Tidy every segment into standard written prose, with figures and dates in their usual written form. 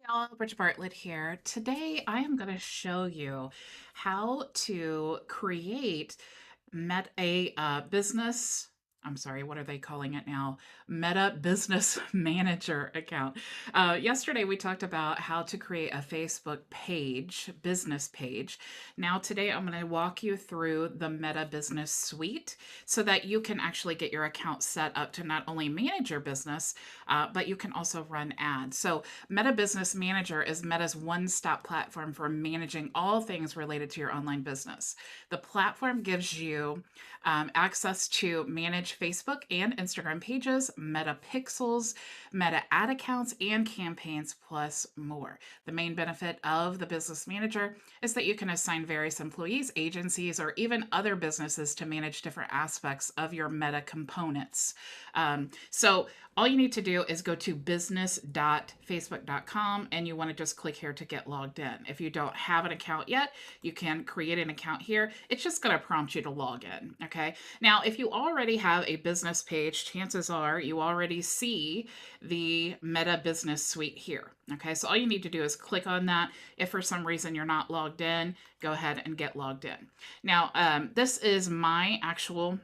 Y'all, Bridget Bartlett here. Today I am going to show you how to create business. I'm sorry, what are they calling it now? Meta Business Manager account. Yesterday we talked about how to create a Facebook page, business page. Now today I'm going to walk you through the Meta Business Suite so that you can actually get your account set up to not only manage your business, but you can also run ads. So Meta Business Manager is Meta's one-stop platform for managing all things related to your online business. The platform gives you access to manage Facebook and Instagram pages, Meta pixels, Meta ad accounts, and campaigns, plus more. The main benefit of the Business Manager is that you can assign various employees, agencies, or even other businesses to manage different aspects of your Meta components. So all you need to do is go to business.facebook.com and you want to just click here to get logged in. If you don't have an account yet, you can create an account here. It's just going to prompt you to log in. Okay. Now, if you already have a business page, chances are you already see the Meta Business Suite here. Okay. So all you need to do is click on that. If for some reason you're not logged in, go ahead and get logged in. Now, this is my actual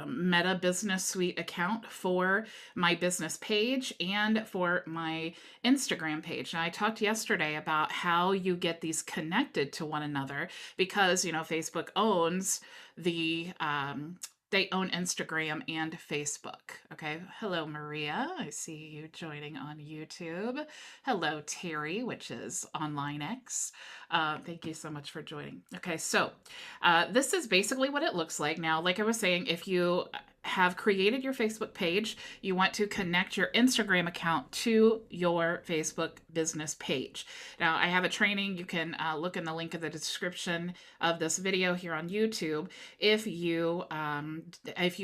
Meta Business Suite account for my business page and for my Instagram page. And I talked yesterday about how you get these connected to one another because, Facebook owns they own Instagram and Facebook. Okay. Hello, Maria. I see you joining on YouTube. Hello, Terry, which is Online X. Thank you so much for joining. Okay. So this is basically what it looks like. Now, like I was saying, if you have created your Facebook page, you want to connect your Instagram account to your Facebook business page. Now, I have a training. You can look in the link in the description of this video here on YouTube if you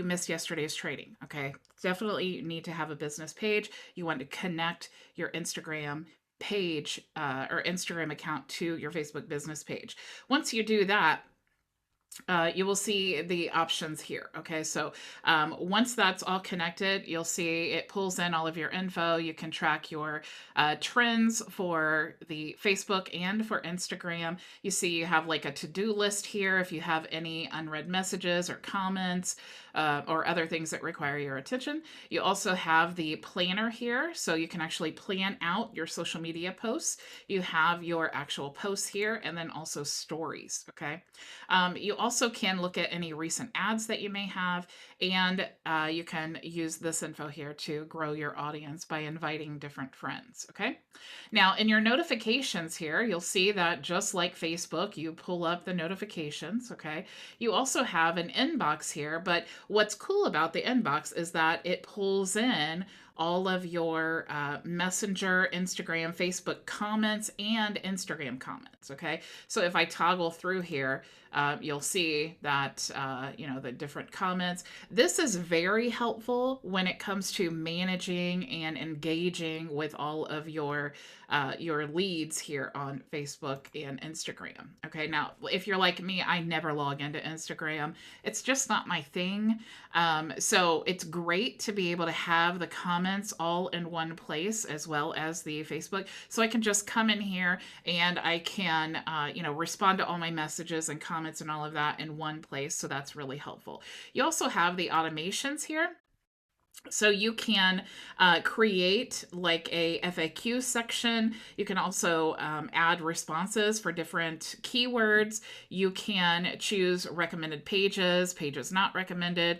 missed yesterday's training. Okay, definitely need to have a business page. You want to connect your Instagram page or Instagram account to your Facebook business page. Once you do that, you will see the options here. Okay, so once that's all connected, you'll see it pulls in all of your info. You can track your trends for the Facebook and for Instagram. You see you have like a to-do list here if you have any unread messages or comments or other things that require your attention. You also have the planner here, so you can actually plan out your social media posts. You have your actual posts here and then also stories. Okay, you also can look at any recent ads that you may have, and you can use this info here to grow your audience by inviting different friends. Okay. Now, in your notifications here, you'll see that just like Facebook, you pull up the notifications. Okay. You also have an inbox here, but what's cool about the inbox is that it pulls in all of your Messenger, Instagram, Facebook comments, and Instagram comments. Okay. So if I toggle through here, you'll see that, the different comments. This is very helpful when it comes to managing and engaging with all of your leads here on Facebook and Instagram. Okay, now if you're like me, I never log into Instagram. It's just not my thing. So it's great to be able to have the comments all in one place as well as the Facebook. So I can just come in here and I can, respond to all my messages and comments and all of that in one place. So that's really helpful. You also have the automations here. So you can create like a FAQ section. You can also add responses for different keywords. You can choose recommended pages, pages not recommended,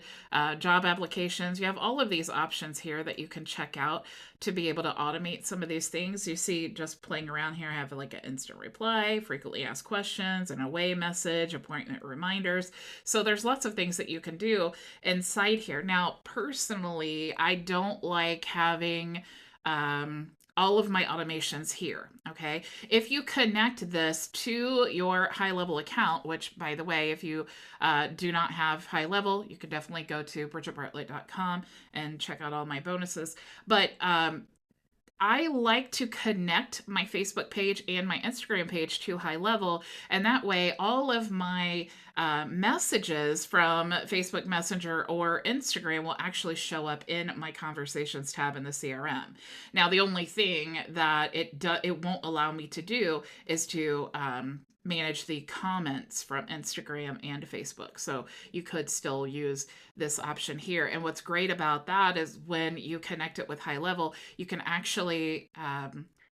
job applications. You have all of these options here that you can check out to be able to automate some of these things. You see just playing around here, I have like an instant reply, frequently asked questions, an away message, appointment reminders. So there's lots of things that you can do inside here. Now, personally, I don't like having all of my automations here. Okay. If you connect this to your high level account, which by the way, if you do not have high level, you can definitely go to bridgetbartlett.com and check out all my bonuses. But I like to connect my Facebook page and my Instagram page to High Level, and that way all of my messages from Facebook Messenger or Instagram will actually show up in my conversations tab in the CRM. Now, the only thing that it won't allow me to do is to manage the comments from Instagram and Facebook. So you could still use this option here. And what's great about that is when you connect it with High Level, you can actually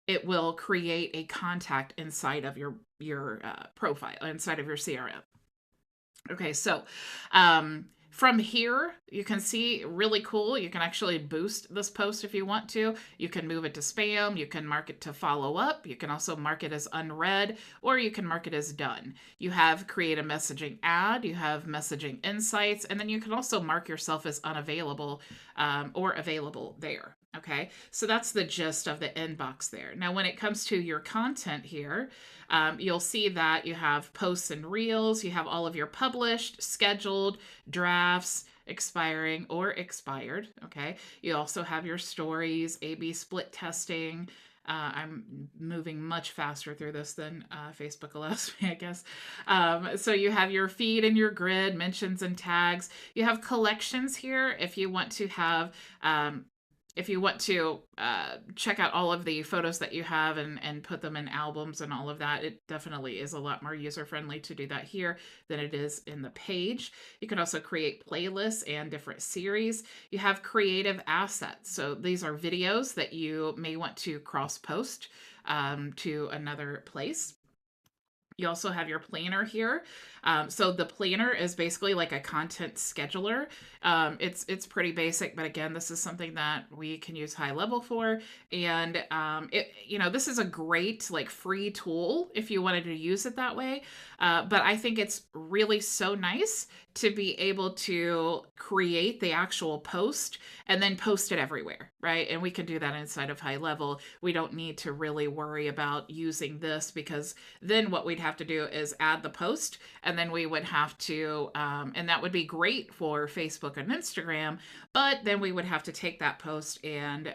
it will create a contact inside of your profile, inside of your CRM. Okay, so from here, you can see really cool. You can actually boost this post if you want to. You can move it to spam. You can mark it to follow up. You can also mark it as unread, or you can mark it as done. You have create a messaging ad. You have messaging insights, and then you can also mark yourself as unavailable or available there. Okay, so that's the gist of the inbox there. Now, when it comes to your content here, you'll see that you have posts and reels. You have all of your published, scheduled, drafts, expiring or expired. Okay. You also have your stories, A/B split testing. I'm moving much faster through this than Facebook allows me, I guess. So you have your feed and your grid, mentions and tags. You have collections here if you want to have if you want to check out all of the photos that you have and put them in albums and all of that, it definitely is a lot more user-friendly to do that here than it is in the page. You can also create playlists and different series. You have creative assets. So these are videos that you may want to cross-post to another place. You also have your planner here. So the planner is basically like a content scheduler. It's pretty basic, but again, this is something that we can use High Level for. And this is a great like free tool if you wanted to use it that way. But I think it's really so nice to be able to create the actual post and then post it everywhere, right? And we can do that inside of High Level. We don't need to really worry about using this because then what we'd have to do is add the post and then we would have to, and that would be great for Facebook and Instagram, but then we would have to take that post and,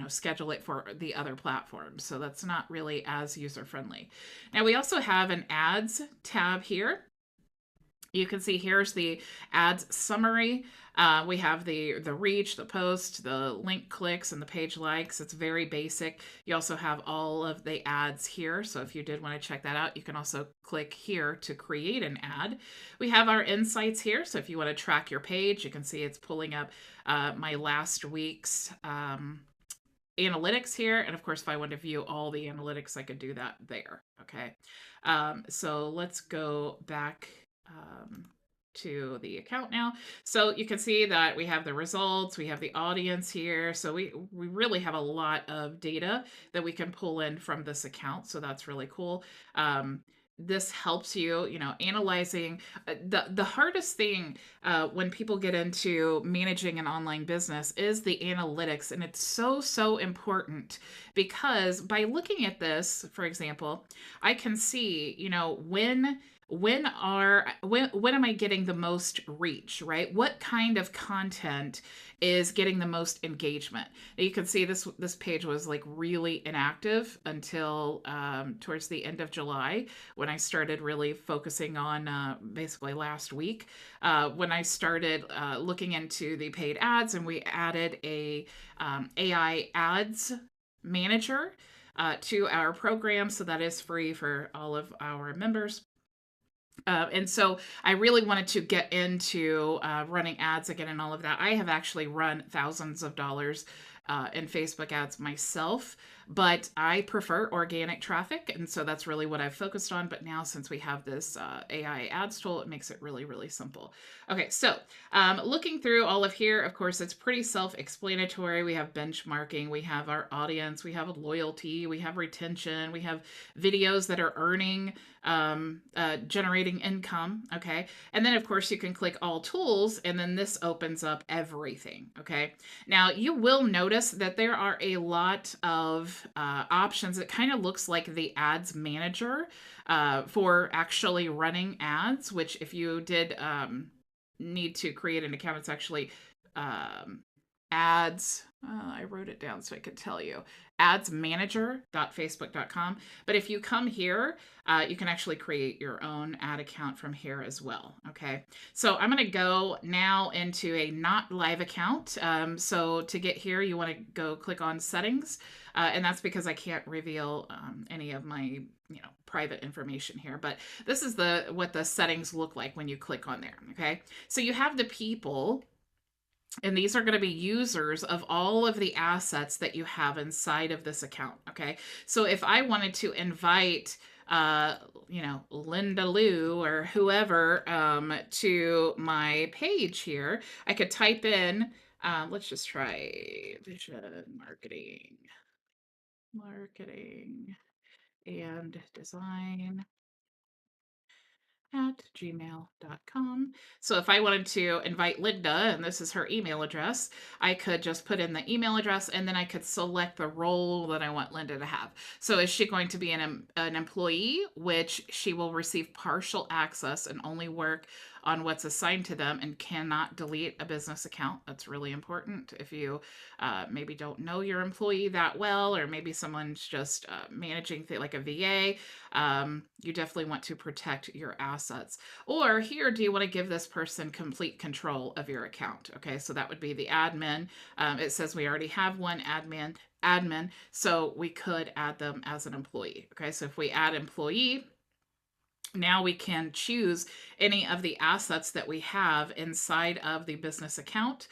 schedule it for the other platforms. So that's not really as user-friendly. Now we also have an ads tab here. You can see here's the ads summary. We have the reach, the post, the link clicks, and the page likes. It's very basic. You also have all of the ads here. So if you did want to check that out, you can also click here to create an ad. We have our insights here. So if you want to track your page, you can see it's pulling up my last week's analytics here. And of course, if I want to view all the analytics, I could do that there. Okay. So let's go back to the account now. So you can see that we have the results, we have the audience here. So we really have a lot of data that we can pull in from this account. So that's really cool. This helps you, analyzing the hardest thing when people get into managing an online business is the analytics. And it's so important because by looking at this, for example, I can see, when am I getting the most reach, right? What kind of content is getting the most engagement? Now you can see this page was like really inactive until towards the end of July when I started really focusing on basically last week when I started looking into the paid ads, and we added a AI ads manager to our program. So that is free for all of our members. And so I really wanted to get into running ads again and all of that. I have actually run thousands of dollars in Facebook ads myself, but I prefer organic traffic. And so that's really what I've focused on. But now since we have this AI ads tool, it makes it really simple. Okay, so looking through all of here, of course, it's pretty self-explanatory. We have benchmarking, we have our audience, we have loyalty, we have retention, we have videos that are earning, generating income. Okay. And then of course you can click all tools and then this opens up everything. Okay. Now you will notice that there are a lot of options. It kind of looks like the ads manager for actually running ads, which if you did need to create an account, it's actually ads. I wrote it down so I could tell you. Adsmanager.facebook.com. But if you come here, you can actually create your own ad account from here as well. Okay. So I'm going to go now into a not live account. So to get here, you want to go click on settings. And that's because I can't reveal any of my private information here, but this is what the settings look like when you click on there. Okay, so you have the people, and these are going to be users of all of the assets that you have inside of this account. Okay. So if I wanted to invite, Linda Lou or whoever to my page here, I could type in, let's just try vision marketing and design at gmail.com. So if I wanted to invite Linda, and this is her email address, I could just put in the email address and then I could select the role that I want Linda to have. So is she going to be an employee, which she will receive partial access and only work on what's assigned to them and cannot delete a business account? That's really important. If you maybe don't know your employee that well, or maybe someone's just managing like a VA, you definitely want to protect your assets. Or here, do you want to give this person complete control of your account? Okay, so that would be the admin. It says we already have one admin, so we could add them as an employee. Okay, so if we add employee, now we can choose any of the assets that we have inside of the business account.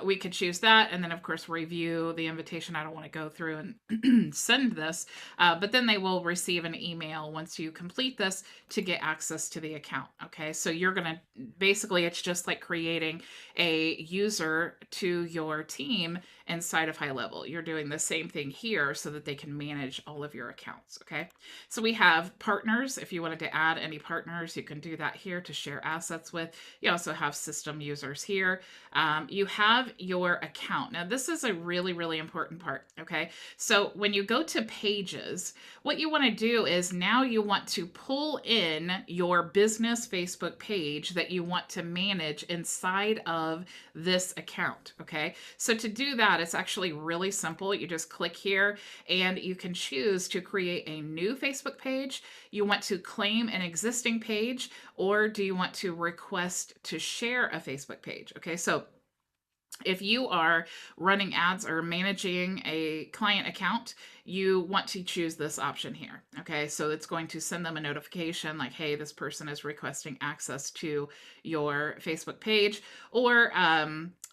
We could choose that, and then of course review the invitation. I don't want to go through and send this, but then they will receive an email once you complete this to get access to the account. Okay, so you're gonna basically, it's just like creating a user to your team inside of High Level. You're doing the same thing here so that they can manage all of your accounts. Okay, so we have partners. If you wanted to add any partners, you can do that here to share assets with. You also have system users here. You have your account. Now, this is a really, really important part. Okay, so when you go to pages, what you want to do is now you want to pull in your business Facebook page that you want to manage inside of this account. Okay, so to do that, it's actually really simple. You just click here and you can choose to create a new Facebook page. You want to claim an existing page, or do you want to request to share a Facebook page? Okay, so if you are running ads or managing a client account, you want to choose this option here. Okay, so it's going to send them a notification like, hey, this person is requesting access to your Facebook page. Or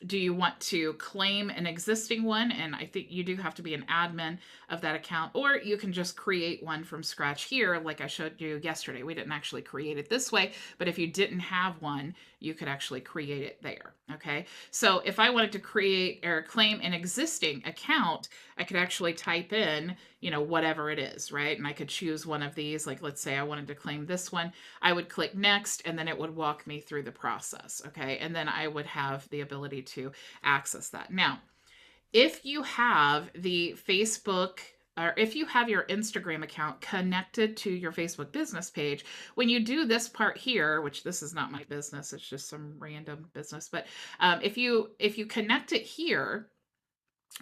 do you want to claim an existing one? And I think you do have to be an admin of that account, or you can just create one from scratch here, like I showed you yesterday. We didn't actually create it this way, but if you didn't have one, you could actually create it there. Okay, so if I wanted to create or claim an existing account, I could actually type in, whatever it is, right? And I could choose one of these. Like, let's say I wanted to claim this one. I would click next, and then it would walk me through the process. Okay, and then I would have the ability to access that. Now, if you have the Facebook, or if you have your Instagram account connected to your Facebook business page, when you do this part here, which this is not my business, it's just some random business, but if you connect it here,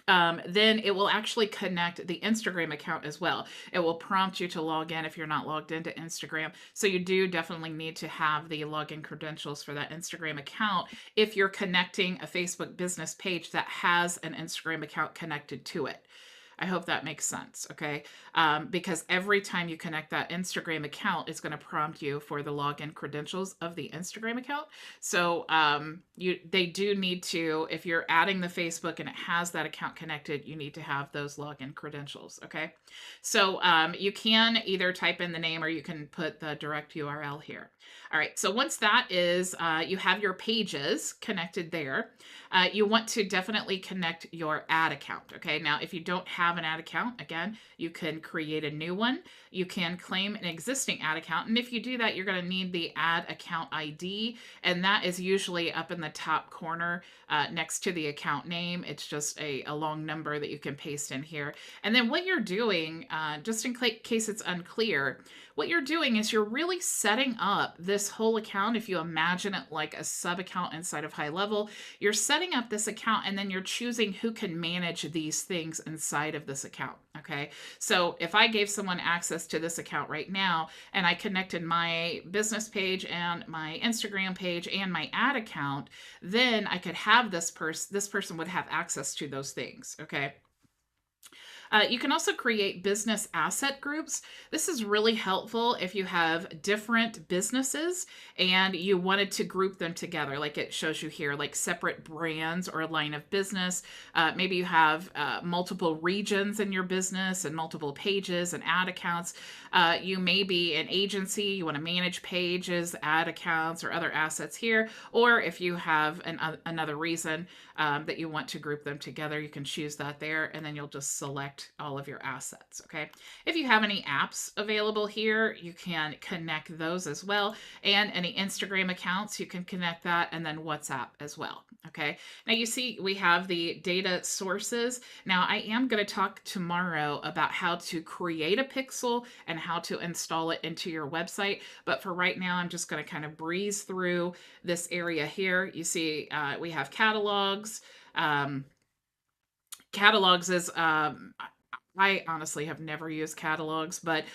then it will actually connect the Instagram account as well. It will prompt you to log in if you're not logged into Instagram. So you do definitely need to have the login credentials for that Instagram account if you're connecting a Facebook business page that has an Instagram account connected to it. I hope that makes sense, okay? Because every time you connect that Instagram account, it's going to prompt you for the login credentials of the Instagram account. So they do need to, if you're adding the Facebook and it has that account connected, you need to have those login credentials, okay? So you can either type in the name or you can put the direct URL here. All right, so once that is, you have your pages connected there. You want to definitely connect your ad account. Okay, now if you don't have an ad account, again, you can create a new one. You can claim an existing ad account. And if you do that, you're going to need the ad account ID. And that is usually up in the top corner next to the account name. It's just a long number that you can paste in here. And then what you're doing, just in case it's unclear, what you're doing is you're really setting up this whole account. If you imagine it like a sub account inside of High Level, you're setting setting up this account and then you're choosing who can manage these things inside of this account. Okay. So if I gave someone access to this account right now and I connected my business page and my Instagram page and my ad account, then I could have this person would have access to those things. Okay. You can also create business asset groups. This is really helpful if you have different businesses and you wanted to group them together, like it shows you here, like separate brands or a line of business. Maybe you have multiple regions in your business and multiple pages and ad accounts. You may be an agency, you want to manage pages, ad accounts, or other assets here. Or if you have another reason that you want to group them together, you can choose that there, and then you'll just select all of your assets. Okay. If you have any apps available here, you can connect those as well. And any Instagram accounts, you can connect that, and then WhatsApp as well. Okay. Now you see we have the data sources. Now I am going to talk tomorrow about how to create a pixel and how to install it into your website. But for right now, I'm just going to kind of breeze through this area here. You see we have catalogs. Catalogs is I honestly have never used catalogs, but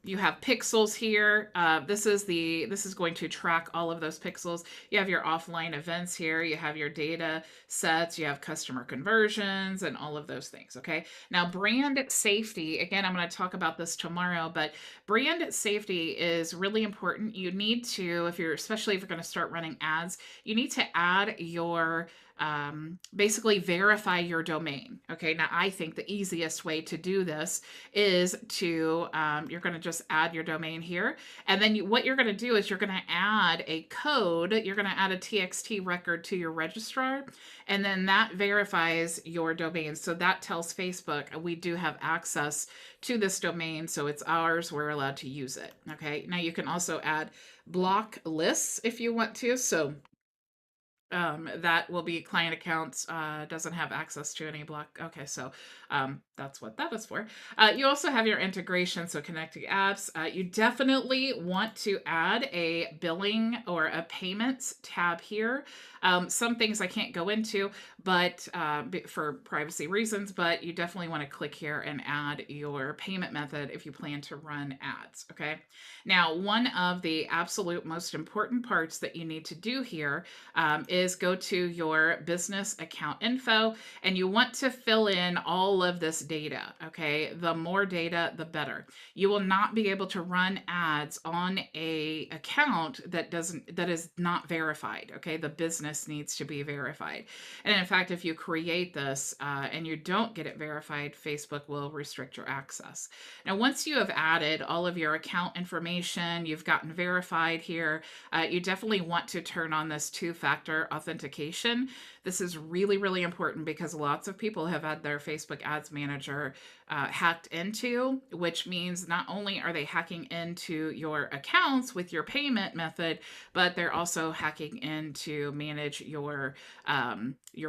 you have pixels here. This is going to track all of those pixels. You have your offline events here. You have your data sets. You have customer conversions and all of those things. Okay. Now brand safety. Again, I'm going to talk about this tomorrow, but brand safety is really important. You need to, especially if you're going to start running ads, you need to add your basically verify your domain. Okay. Now I think the easiest way to do this is to, you're going to just add your domain here. And then what you're going to do is you're going to add a code. You're going to add a TXT record to your registrar. And then that verifies your domain. So that tells Facebook we do have access to this domain. So it's ours. We're allowed to use it. Okay. Now you can also add block lists if you want to. So that will be client accounts, doesn't have access to any block. Okay, so that's what that is for. You also have your integration, so connecting apps. You definitely want to add a billing or a payments tab here. Some things I can't go into, but for privacy reasons, but you definitely want to click here and add your payment method if you plan to run ads. Okay. Now, one of the absolute most important parts that you need to do here is go to your business account info, and you want to fill in all of this data. Okay. The more data, the better. You will not be able to run ads on a account that is not verified. Okay. The business needs to be verified. And in fact, if you create this and you don't get it verified, Facebook will restrict your access. Now, once you have added all of your account information, you've gotten verified here, you definitely want to turn on this two-factor authentication. This is really, really important because lots of people have had their Facebook Ads Manager hacked into, which means not only are they hacking into your accounts with your payment method, but they're also hacking in to manage your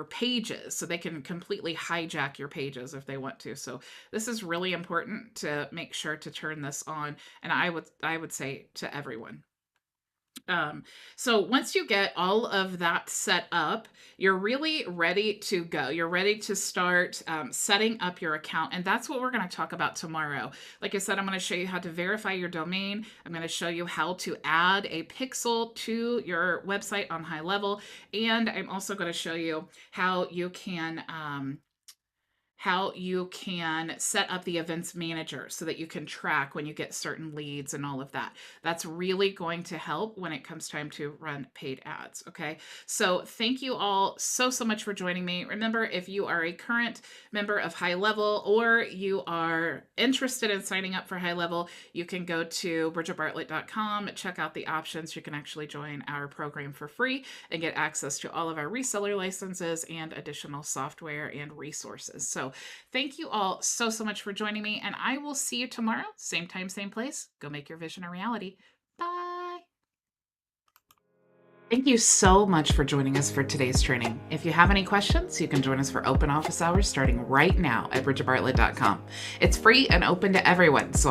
pages. So they can completely hijack your pages if they want to. So this is really important to make sure to turn this on. And I would say to everyone. So once you get all of that set up, you're really ready to go. You're ready to start setting up your account. And that's what we're going to talk about tomorrow. Like I said, I'm going to show you how to verify your domain. I'm going to show you how to add a pixel to your website on high level. And I'm also going to show you how you can set up the events manager so that you can track when you get certain leads and all of that. That's really going to help when it comes time to run paid ads. Okay. So thank you all so much for joining me. Remember, if you are a current member of High Level or you are interested in signing up for High Level, you can go to bridgetbartlett.com, check out the options. You can actually join our program for free and get access to all of our reseller licenses and additional software and resources. So thank you all so much for joining me, and I will see you tomorrow. Same time, same place. Go make your vision a reality. Bye. Thank you so much for joining us for today's training. If you have any questions, you can join us for open office hours starting right now at bridgetbartlett.com. It's free and open to everyone, so